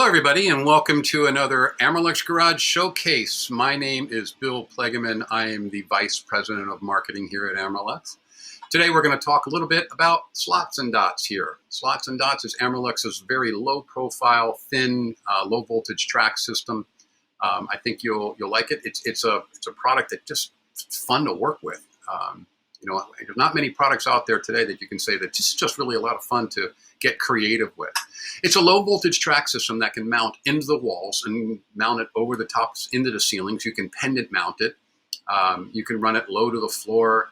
Hello everybody and welcome to another Amerlux Garage Showcase. My name is Bill Plegeman. I am the Vice President of Marketing here at Amerlux. Today we're going to talk a little bit about slots and dots here. Slots and dots is Amerlux's very low profile, thin, low voltage track system. I think you'll like it. It's a product that just fun to work with. There's not many products out there today that you can say that just really a lot of fun to get creative with. It's a low voltage track system that can mount into the walls and mount it over the tops into the ceilings. You can pendant mount it. You can run it low to the floor.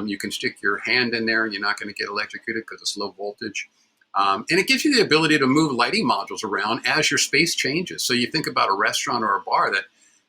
You can stick your hand in there and you're not going to get electrocuted because it's low voltage. And it gives you the ability to move lighting modules around as your space changes. So you think about a restaurant or a bar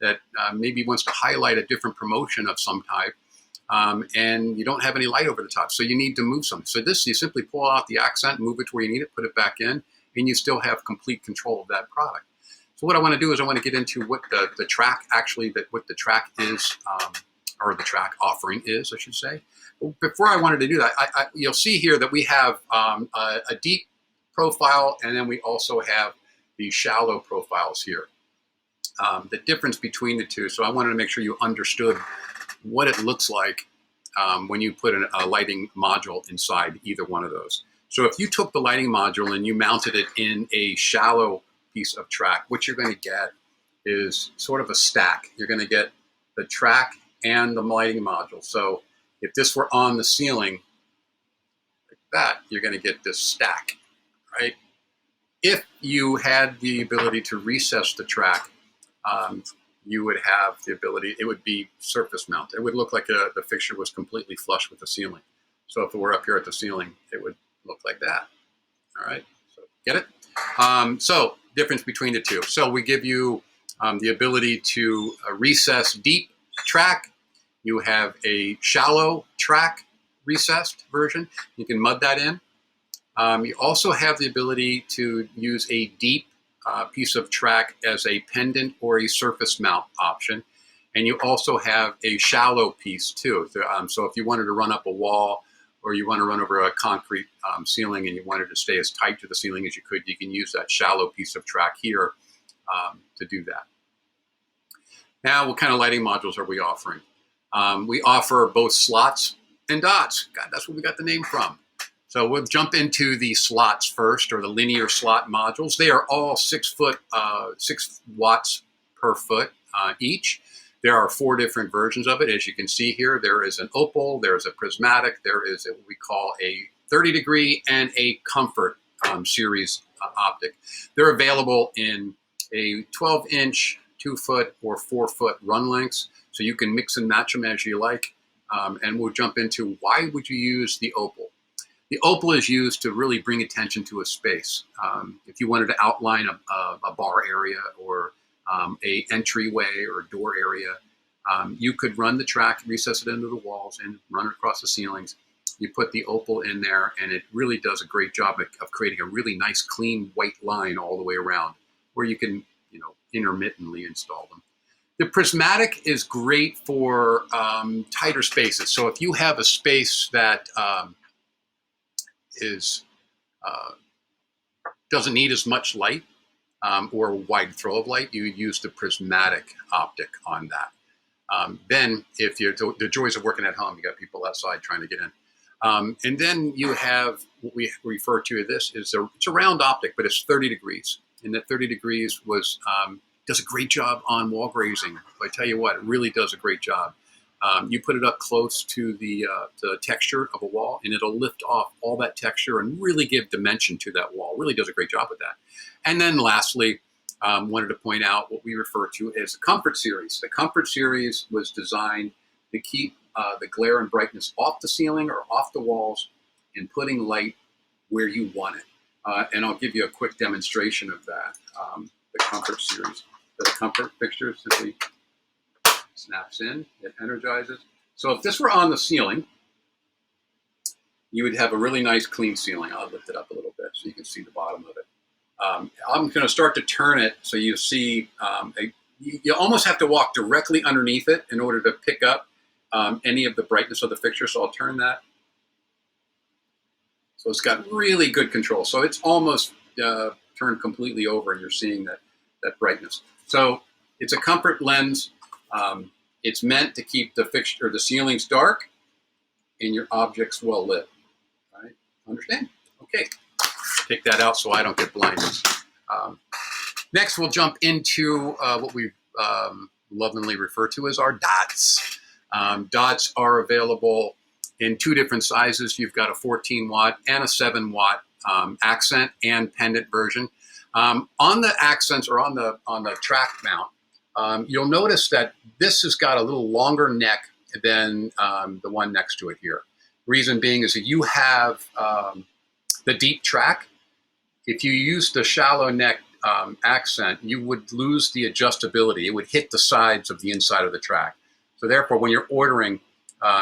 that maybe wants to highlight a different promotion of some type. And you don't have any light over the top, so you need to move something. So this, you simply pull out the accent, move it to where you need it, put it back in, and you still have complete control of that product. So what I want to do is I want to get into what the track what the track is, or the track offering is, I should say. Before I wanted to do that, you'll see here that we have a deep profile, and then we also have the shallow profiles here. The difference between the two. So I wanted to make sure you understood what it looks like when you put a lighting module inside either one of those. So if you took the lighting module and you mounted it in a shallow piece of track, what you're going to get is sort of a stack. You're going to get the track and the lighting module. So if this were on the ceiling like that, you're going to get this stack, right? If you had the ability to recess the track, you would have the ability, it would be surface mount. It would look like the fixture was completely flush with the ceiling. So if it were up here at the ceiling, it would look like that. All right, so get it? So difference between the two. So we give you the ability to recess deep track. You have a shallow track recessed version. You can mud that in. You also have the ability to use a deep piece of track as a pendant or a surface mount option. And you also have a shallow piece too. So if you wanted to run up a wall or you want to run over a concrete ceiling and you wanted to stay as tight to the ceiling as you could, you can use that shallow piece of track here to do that. Now, what kind of lighting modules are we offering? We offer both slots and dots. God, that's where we got the name from. So we'll jump into the slots first, or the linear slot modules. They are all 6 watts per foot each. There are 4 different versions of it. As you can see here, there is an opal, there's a prismatic, there is what we call a 30-degree, and a comfort series optic. They're available in a 12-inch, 2-foot, or 4-foot run lengths, so you can mix and match them as you like. And we'll jump into why would you use the opal. The opal is used to really bring attention to a space. If you wanted to outline a bar area or a entryway or door area, you could run the track, recess it into the walls, and run it across the ceilings. You put the opal in there, and it really does a great job of creating a really nice, clean, white line all the way around, where you can, intermittently install them. The prismatic is great for tighter spaces. So if you have a space that doesn't need as much light or a wide throw of light, you use the prismatic optic on that. Then if you're the joys of working at home, you got people outside trying to get in. And then you have what we refer to as this it's a round optic, but it's 30 degrees. And that 30 degrees does a great job on wall grazing. I tell you what, it really does a great job. You put it up close to the texture of a wall, and it'll lift off all that texture and really give dimension to that wall. Really does a great job with that. And then lastly, wanted to point out what we refer to as the Comfort Series. The Comfort Series was designed to keep the glare and brightness off the ceiling or off the walls and putting light where you want it. And I'll give you a quick demonstration of that. The Comfort Series. The Comfort fixture simply snaps in, it energizes. So if this were on the ceiling, you would have a really nice clean ceiling. I'll lift it up a little bit so you can see the bottom of it. I'm going to start to turn it so you see, you almost have to walk directly underneath it in order to pick up any of the brightness of the fixture. So I'll turn that. So it's got really good control. So it's almost turned completely over and you're seeing that brightness. So it's a comfort lens. It's meant to keep the fixture, the ceilings dark and your objects well lit. All right, understand? Okay, take that out so I don't get blindness. Next, we'll jump into what we lovingly refer to as our dots. Dots are available in two different sizes. You've got a 14 watt and a 7 watt accent and pendant version. On the accents or on the track mount, you'll notice that this has got a little longer neck than the one next to it here. Reason being is that you have the deep track. If you use the shallow neck accent, you would lose the adjustability. It would hit the sides of the inside of the track. So therefore, when you're ordering,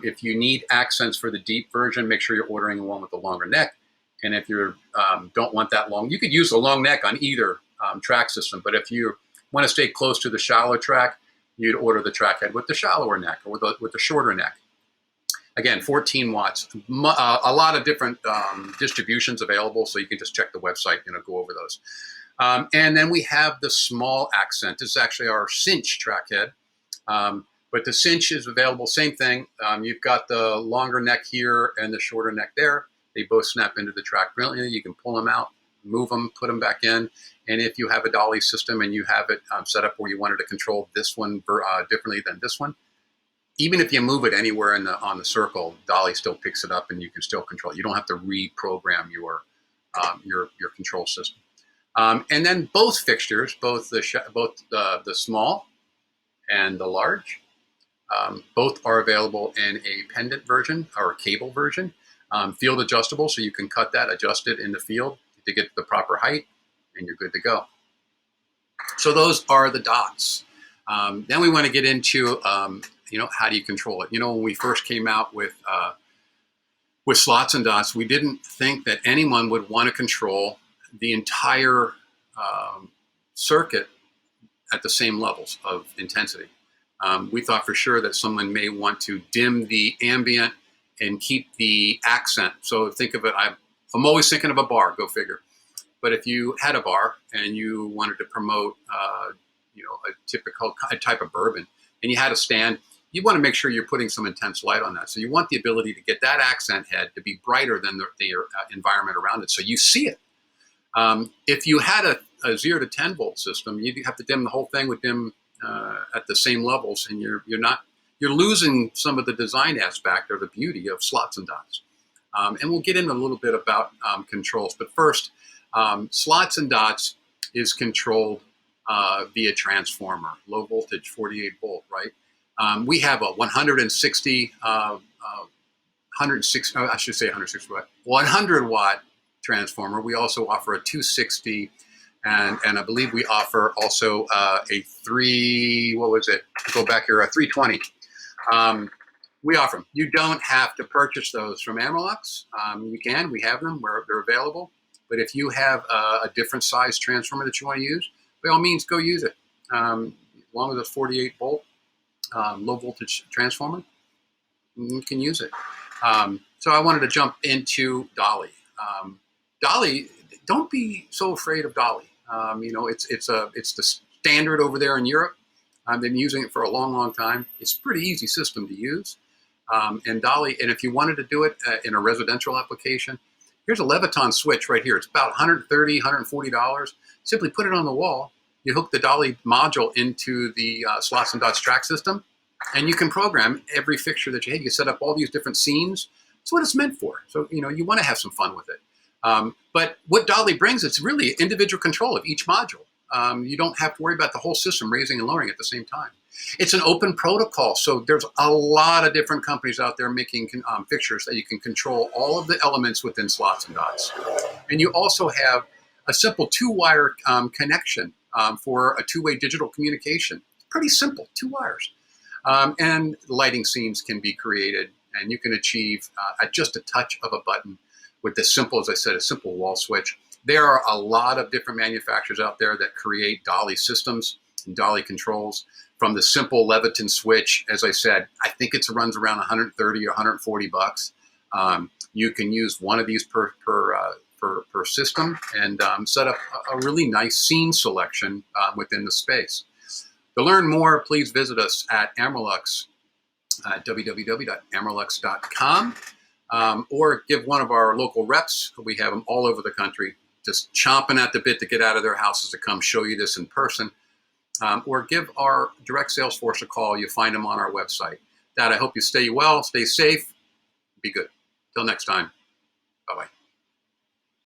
if you need accents for the deep version, make sure you're ordering one with the longer neck. And if you don't want that long, you could use a long neck on either track system. But if you want to stay close to the shallow track, you'd order the track head with the shallower neck or with the shorter neck. Again, 14 watts, a lot of different distributions available, so you can just check the website and go over those. And then we have the small accent. This is actually our cinch track head, but the cinch is available, same thing. You've got the longer neck here and the shorter neck there. They both snap into the track brilliantly. You can pull them out, move them, put them back in. And if you have a Dolly system and you have it set up where you wanted to control this one differently than this one, even if you move it anywhere on the circle, Dolly still picks it up and you can still control it. You don't have to reprogram your control system. And then both fixtures, both the small and the large, both are available in a pendant version or a cable version, field adjustable, so you can cut that, adjust it in the field to get the proper height, and you're good to go. So those are the dots. Then we want to get into, how do you control it? When we first came out with slots and dots, we didn't think that anyone would want to control the entire circuit at the same levels of intensity. We thought for sure that someone may want to dim the ambient and keep the accent. So think of it, I'm always thinking of a bar, go figure. But if you had a bar and you wanted to promote, a typical type of bourbon, and you had a stand, you want to make sure you're putting some intense light on that. So you want the ability to get that accent head to be brighter than the environment around it, so you see it. If you had a 0 to 10 volt system, you'd have to dim the whole thing with dim at the same levels, and you're losing some of the design aspect or the beauty of slots and dots. And we'll get into a little bit about controls, but first, slots and dots is controlled via transformer, low voltage, 48 volt, right? We have a 160 100 watt transformer. We also offer a 260, and I believe we offer also a 320. We offer them. You don't have to purchase those from Amerlux. You can, we have them where they're available. But if you have a different size transformer that you want to use, by all means, go use it. As long as it's 48 volt, low voltage transformer, you can use it. So I wanted to jump into Dolly. Dolly, don't be so afraid of Dolly. It's the standard over there in Europe. I've been using it for a long, long time. It's a pretty easy system to use. And Dolly, and if you wanted to do it in a residential application, here's a Leviton switch right here. It's about $130, $140. Simply put it on the wall. You hook the Dolly module into the slots and dots track system, and you can program every fixture that you have. You can set up all these different scenes. That's what it's meant for. So, you want to have some fun with it. But what Dolly brings, it's really individual control of each module. You don't have to worry about the whole system raising and lowering at the same time. It's an open protocol, so there's a lot of different companies out there making fixtures that you can control all of the elements within slots and dots. And you also have a simple 2-wire connection for a 2-way digital communication. It's pretty simple, 2 wires. And lighting scenes can be created, and you can achieve at just a touch of a button with this simple, as I said, a simple wall switch. There are a lot of different manufacturers out there that create Dolly systems and Dolly controls. From the simple Leviton switch, as I said, I think it runs around 130 or 140 bucks. You can use one of these per per system and set up a really nice scene selection within the space. To learn more, please visit us at Amerlux at www.amerlux.com, or give one of our local reps. We have them all over the country, just chomping at the bit to get out of their houses to come show you this in person. Or give our direct sales force a call. You find them on our website. Dad, I hope you stay well, stay safe, be good. Till next time, bye-bye.